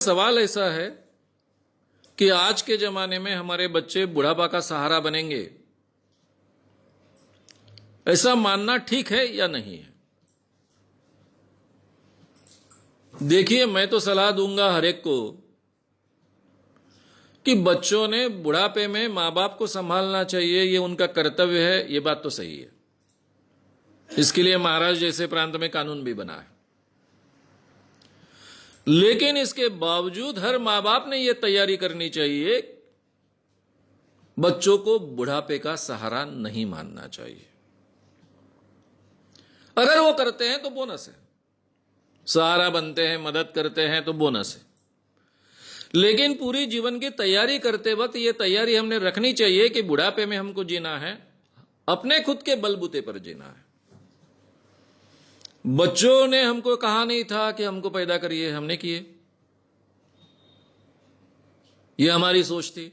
सवाल ऐसा है कि आज के जमाने में हमारे बच्चे बुढ़ापा का सहारा बनेंगे, ऐसा मानना ठीक है या नहीं है? देखिए, मैं तो सलाह दूंगा हर एक को कि बच्चों ने बुढ़ापे में मां बाप को संभालना चाहिए, ये उनका कर्तव्य है। ये बात तो सही है। इसके लिए महाराष्ट्र जैसे प्रांत में कानून भी बना है। लेकिन इसके बावजूद हर मां बाप ने यह तैयारी करनी चाहिए, बच्चों को बुढ़ापे का सहारा नहीं मानना चाहिए। अगर वो करते हैं तो बोनस है, सहारा बनते हैं, मदद करते हैं तो बोनस है। लेकिन पूरी जीवन की तैयारी करते वक्त यह तैयारी हमने रखनी चाहिए कि बुढ़ापे में हमको जीना है, अपने खुद के बलबूते पर जीना है। बच्चों ने हमको कहा नहीं था कि हमको पैदा करिए, हमने किए। यह हमारी सोच थी,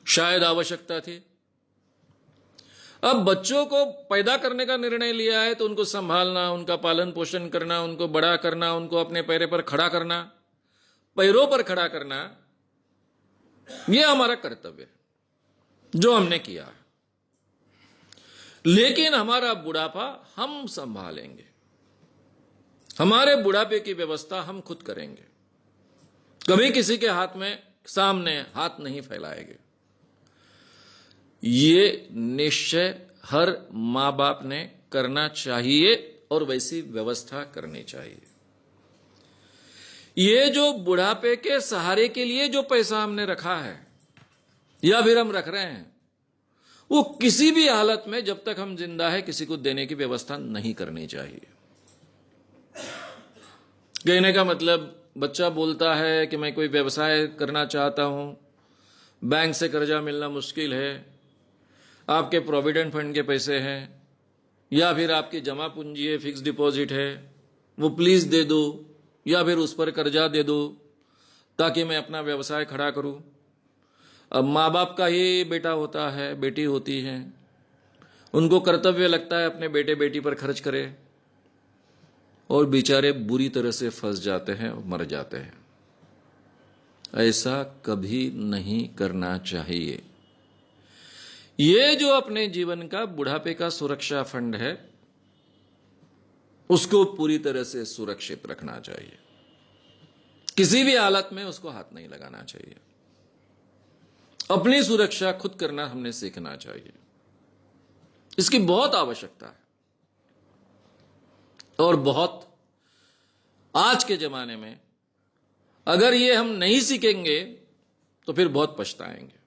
शायद आवश्यकता थी। अब बच्चों को पैदा करने का निर्णय लिया है तो उनको संभालना, उनका पालन पोषण करना, उनको बड़ा करना, उनको अपने पैरों पर खड़ा करना, यह हमारा कर्तव्य है जो हमने किया है। लेकिन हमारा बुढ़ापा हम संभालेंगे, हमारे बुढ़ापे की व्यवस्था हम खुद करेंगे। कभी किसी के हाथ में सामने हाथ नहीं फैलाएंगे। ये निश्चय हर मां बाप ने करना चाहिए और वैसी व्यवस्था करनी चाहिए। ये जो बुढ़ापे के सहारे के लिए जो पैसा हमने रखा है या फिर हम रख रहे हैं, वो किसी भी हालत में जब तक हम जिंदा है किसी को देने की व्यवस्था नहीं करनी चाहिए। कहने का मतलब, बच्चा बोलता है कि मैं कोई व्यवसाय करना चाहता हूं, बैंक से कर्जा मिलना मुश्किल है, आपके प्रोविडेंट फंड के पैसे हैं या फिर आपकी जमा पूंजी है, फिक्स डिपॉजिट है, वो प्लीज दे दो या फिर उस पर कर्जा दे दो ताकि मैं अपना व्यवसाय खड़ा करूं। अब माँ बाप का ही बेटा होता है, बेटी होती है, उनको कर्तव्य लगता है अपने बेटे बेटी पर खर्च करे, और बेचारे बुरी तरह से फंस जाते हैं और मर जाते हैं। ऐसा कभी नहीं करना चाहिए। ये जो अपने जीवन का बुढ़ापे का सुरक्षा फंड है, उसको पूरी तरह से सुरक्षित रखना चाहिए। किसी भी हालत में उसको हाथ नहीं लगाना चाहिए। अपनी सुरक्षा खुद करना हमने सीखना चाहिए। इसकी बहुत आवश्यकता है और बहुत, आज के जमाने में अगर ये हम नहीं सीखेंगे तो फिर बहुत पछताएंगे,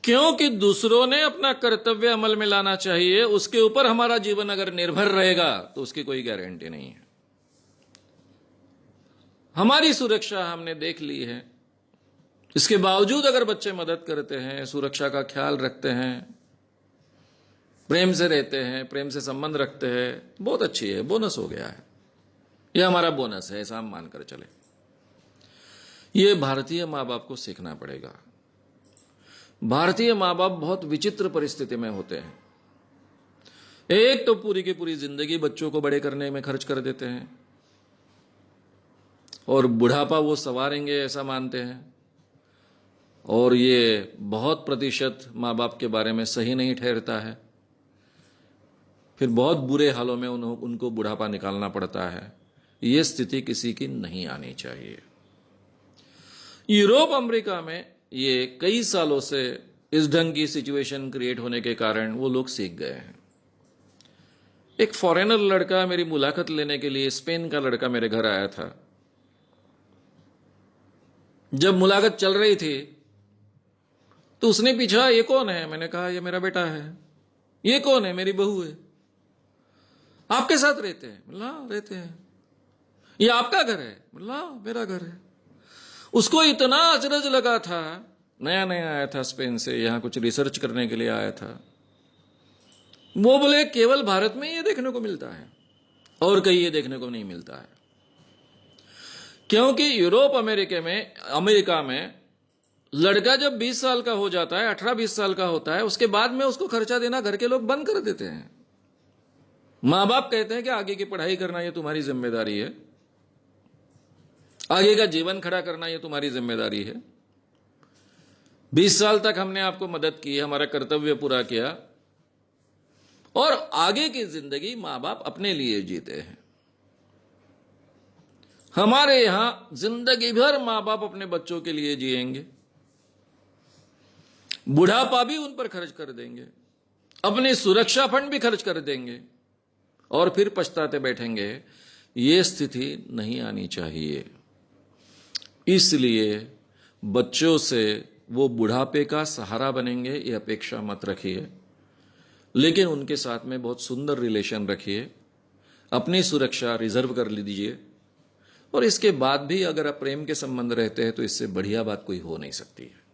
क्योंकि दूसरों ने अपना कर्तव्य अमल में लाना चाहिए, उसके ऊपर हमारा जीवन अगर निर्भर रहेगा तो उसकी कोई गारंटी नहीं है। हमारी सुरक्षा हमने देख ली है, इसके बावजूद अगर बच्चे मदद करते हैं, सुरक्षा का ख्याल रखते हैं, प्रेम से रहते हैं, प्रेम से संबंध रखते हैं, बहुत अच्छी है, बोनस हो गया है। यह हमारा बोनस है, ऐसा हम मानकर चले। यह भारतीय मां बाप को सीखना पड़ेगा। भारतीय मां बाप बहुत विचित्र परिस्थिति में होते हैं। एक तो पूरी की पूरी जिंदगी बच्चों को बड़े करने में खर्च कर देते हैं और बुढ़ापा वो संवारेंगे ऐसा मानते हैं, और ये बहुत प्रतिशत मां बाप के बारे में सही नहीं ठहरता है। फिर बहुत बुरे हालों में उनको बुढ़ापा निकालना पड़ता है। ये स्थिति किसी की नहीं आनी चाहिए। यूरोप अमेरिका में ये कई सालों से इस ढंग की सिचुएशन क्रिएट होने के कारण वो लोग सीख गए हैं। एक फॉरेनर लड़का मेरी मुलाकात लेने के लिए, स्पेन का लड़का मेरे घर आया था। जब मुलाकात चल रही थी तो उसने पूछा, ये कौन है? मैंने कहा, ये मेरा बेटा है। ये कौन है? मेरी बहू है। आपके साथ रहते हैं? बोला, रहते हैं। ये आपका घर है? बोला, मेरा घर है। उसको इतना अचरज लगा था, नया नया आया था स्पेन से, यहां कुछ रिसर्च करने के लिए आया था। वो बोले, केवल भारत में ये देखने को मिलता है और कहीं ये देखने को नहीं मिलता है, क्योंकि यूरोप अमेरिका में लड़का जब 20 साल का हो जाता है, 18-20 साल का होता है, उसके बाद में उसको खर्चा देना घर के लोग बंद कर देते हैं। मां बाप कहते हैं कि आगे की पढ़ाई करना ये तुम्हारी जिम्मेदारी है, आगे का जीवन खड़ा करना ये तुम्हारी जिम्मेदारी है। 20 साल तक हमने आपको मदद की, हमारा कर्तव्य पूरा किया, और आगे की जिंदगी मां बाप अपने लिए जीते हैं। हमारे यहां जिंदगी भर मां बाप अपने बच्चों के लिए जिएंगे, बुढ़ापा भी उन पर खर्च कर देंगे, अपनी सुरक्षा फंड भी खर्च कर देंगे, और फिर पछताते बैठेंगे। ये स्थिति नहीं आनी चाहिए। इसलिए बच्चों से वो बुढ़ापे का सहारा बनेंगे ये अपेक्षा मत रखिए, लेकिन उनके साथ में बहुत सुंदर रिलेशन रखिए, अपनी सुरक्षा रिजर्व कर लीजिए, और इसके बाद भी अगर आप प्रेम के संबंध रहते हैं तो इससे बढ़िया बात कोई हो नहीं सकती है।